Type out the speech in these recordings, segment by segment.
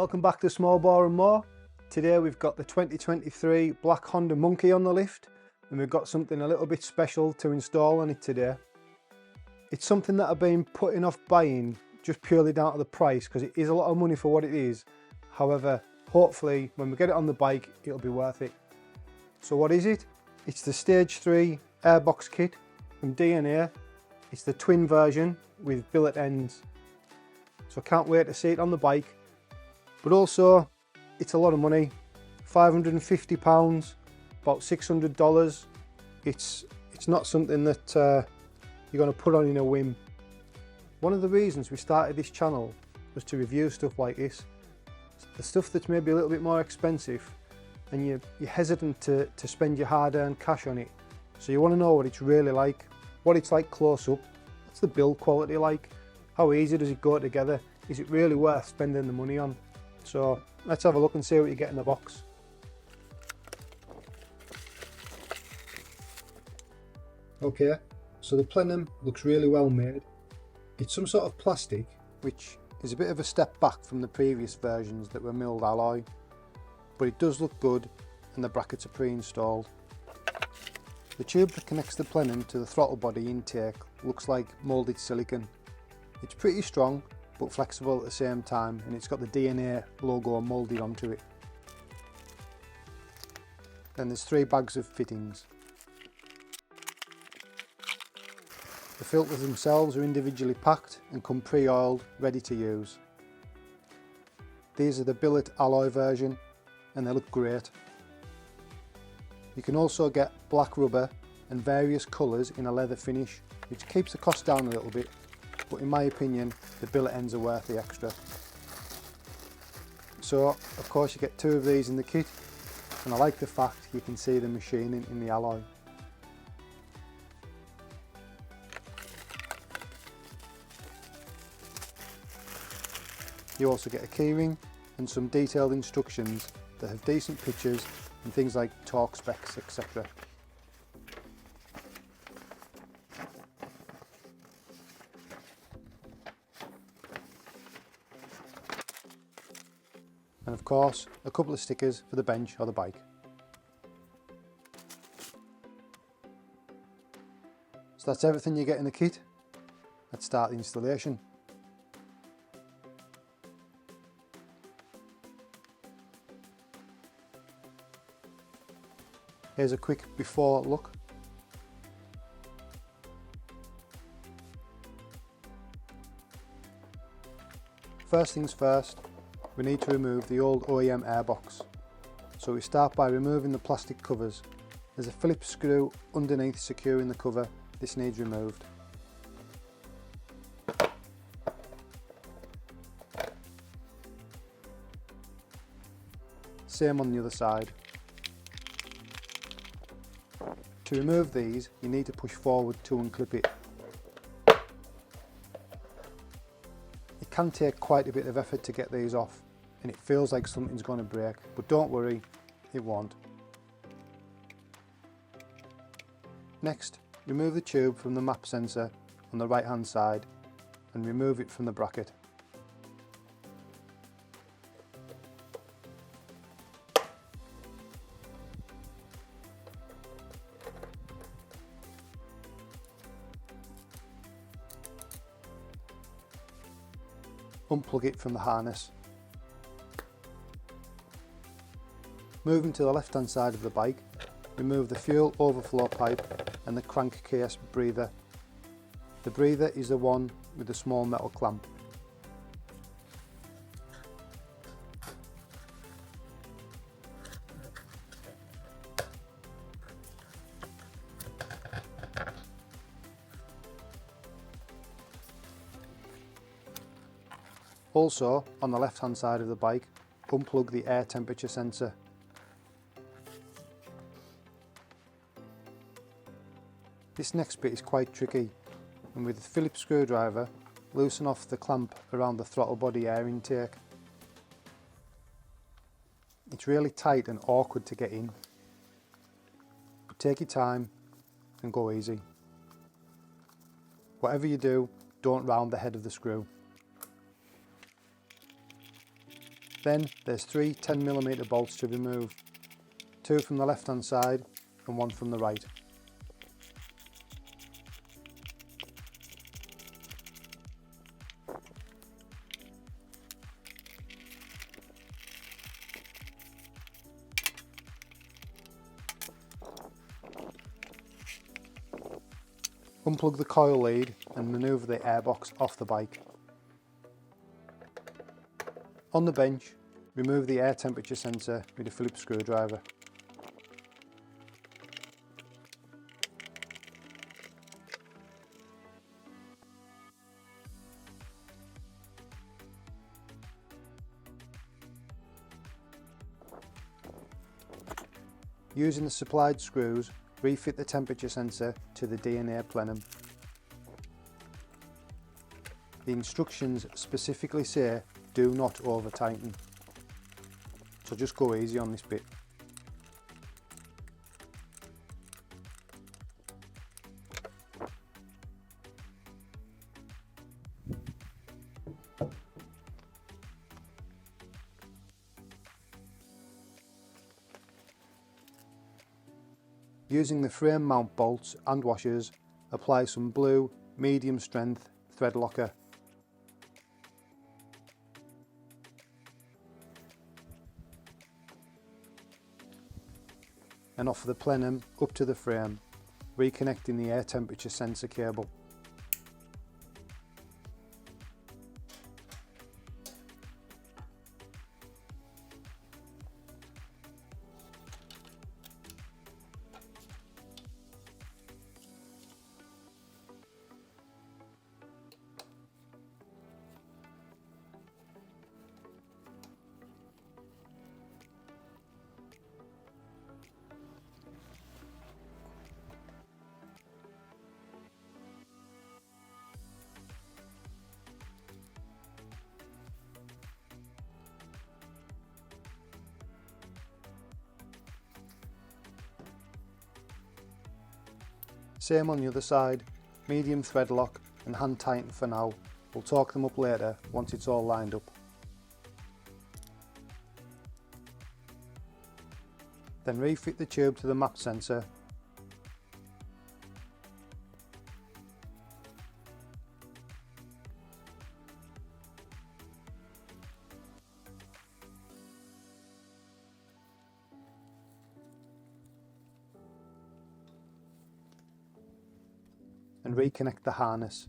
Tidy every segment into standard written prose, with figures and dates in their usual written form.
Welcome back to Small Bore and More. Today we've got the 2023 black Honda Monkey on the lift, and we've got something a little bit special to install on it today. It's something that I've been putting off buying just purely down to the price, because it is a lot of money for what it is. However, hopefully when we get it on the bike it'll be worth it. So what is it? It's the Stage 3 airbox kit from DNA. It's the twin version with billet ends. So I can't wait to see it on the bike. But also, it's a lot of money, £550, about $600. It's not something that you're going to put on in a whim. One of the reasons we started this channel was to review stuff like this. The stuff that's maybe a little bit more expensive, and you're hesitant to spend your hard-earned cash on it. So you want to know what it's really like, what it's like close up, what's the build quality like, how easy does it go together, is it really worth spending the money on? So let's have a look and see what you get in the box. Okay, so the plenum looks really well made. It's some sort of plastic, which is a bit of a step back from the previous versions that were milled alloy, but it does look good, and the brackets are pre-installed. The tube that connects the plenum to the throttle body intake looks like moulded silicone. It's pretty strong but flexible at the same time, and it's got the DNA logo moulded onto it. Then there's 3 bags of fittings. The filters themselves are individually packed and come pre-oiled, ready to use. These are the Billet alloy version, and they look great. You can also get black rubber and various colours in a leather finish, which keeps the cost down a little bit, but in my opinion the billet ends are worth the extra. So of course you get 2 of these in the kit, and I like the fact you can see the machining in the alloy. You also get a keyring and some detailed instructions that have decent pictures and things like torque specs, etc. And of course, a couple of stickers for the bench or the bike. So that's everything you get in the kit. Let's start the installation. Here's a quick before look. First things first, we need to remove the old OEM airbox. So we start by removing the plastic covers. There's a Phillips screw underneath securing the cover. This needs removed. Same on the other side. To remove these, you need to push forward to unclip it. It can take quite a bit of effort to get these off, and it feels like something's going to break, but don't worry, it won't. Next, remove the tube from the map sensor on the right hand side and remove it from the bracket. Unplug it from the harness. Moving to the left hand side of the bike, remove the fuel overflow pipe and the crankcase breather. The breather is the one with the small metal clamp. Also, on the left hand side of the bike, unplug the air temperature sensor. This next bit is quite tricky, and with the Phillips screwdriver, loosen off the clamp around the throttle body air intake. It's really tight and awkward to get in, but take your time and go easy. Whatever you do, don't round the head of the screw. Then there's 3 10mm bolts to remove, 2 from the left hand side and 1 from the right. Unplug the coil lead and manoeuvre the airbox off the bike. On the bench, remove the air temperature sensor with a Phillips screwdriver. Using the supplied screws, refit the temperature sensor to the DNA plenum. The instructions specifically say do not over tighten, so just go easy on this bit. Using the frame mount bolts and washers, apply some blue medium strength thread locker. And offer the plenum up to the frame, reconnecting the air temperature sensor cable. Same on the other side, medium thread lock and hand tighten for now. We'll torque them up later once it's all lined up. Then refit the tube to the map sensor. And reconnect the harness.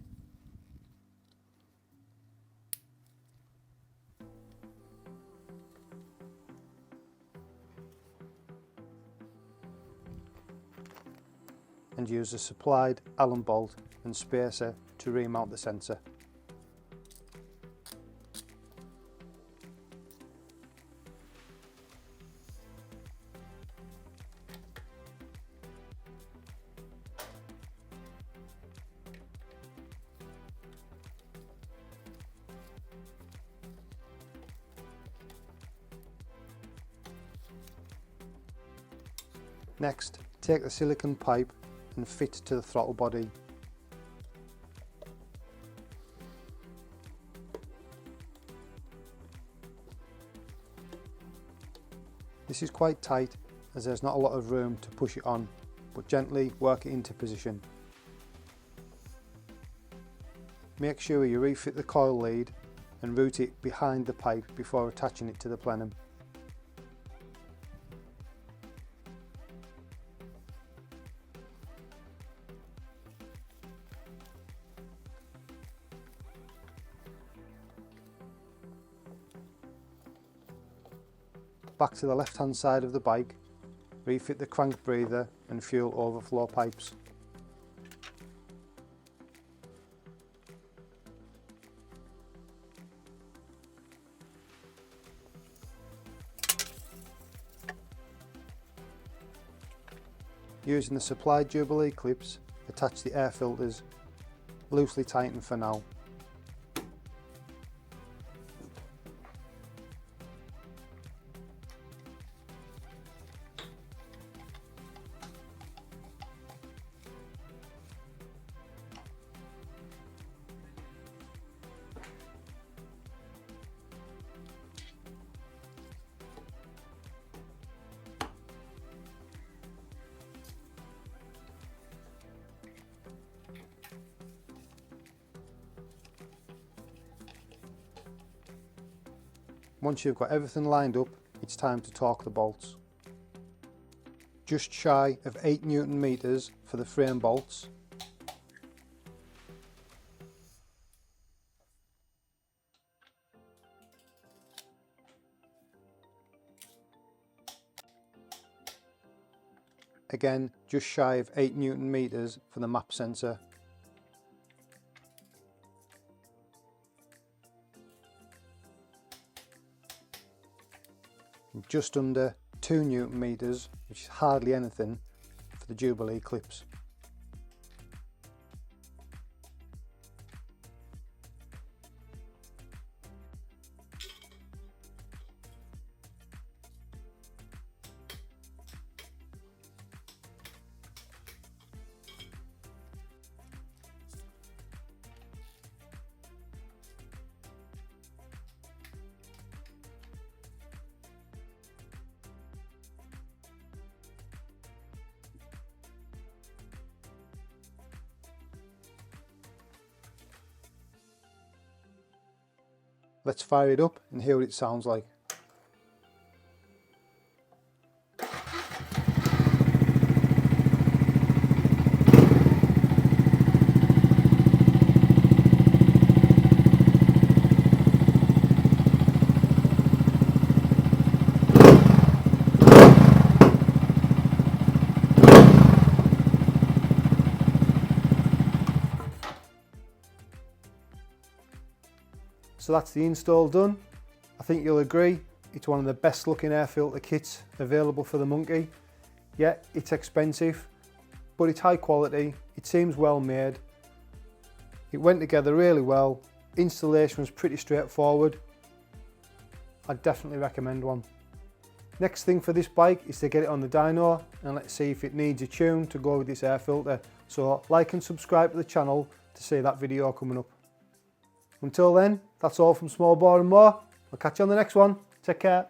And use a supplied Allen bolt and spacer to remount the sensor. Next, take the silicone pipe and fit to the throttle body. This is quite tight as there's not a lot of room to push it on, but gently work it into position. Make sure you refit the coil lead and route it behind the pipe before attaching it to the plenum. Back to the left hand side of the bike, refit the crank breather and fuel overflow pipes. Using the supplied Jubilee clips, attach the air filters, loosely tighten for now. Once you've got everything lined up, it's time to torque the bolts. Just shy of 8 Newton meters for the frame bolts. Again, just shy of 8 Newton meters for the map sensor. And just under 2 Newton meters, which is hardly anything, for the Jubilee clips. Let's fire it up and hear what it sounds like. So that's the install done. I think you'll agree it's one of the best looking air filter kits available for the Monkey. Yeah, it's expensive, but it's high quality, it seems well made. It went together really well, installation was pretty straightforward. I'd definitely recommend one. Next thing for this bike is to get it on the dyno and let's see if it needs a tune to go with this air filter. So like and subscribe to the channel to see that video coming up. Until then, that's all from Small Bore and More. I'll catch you on the next one. Take care.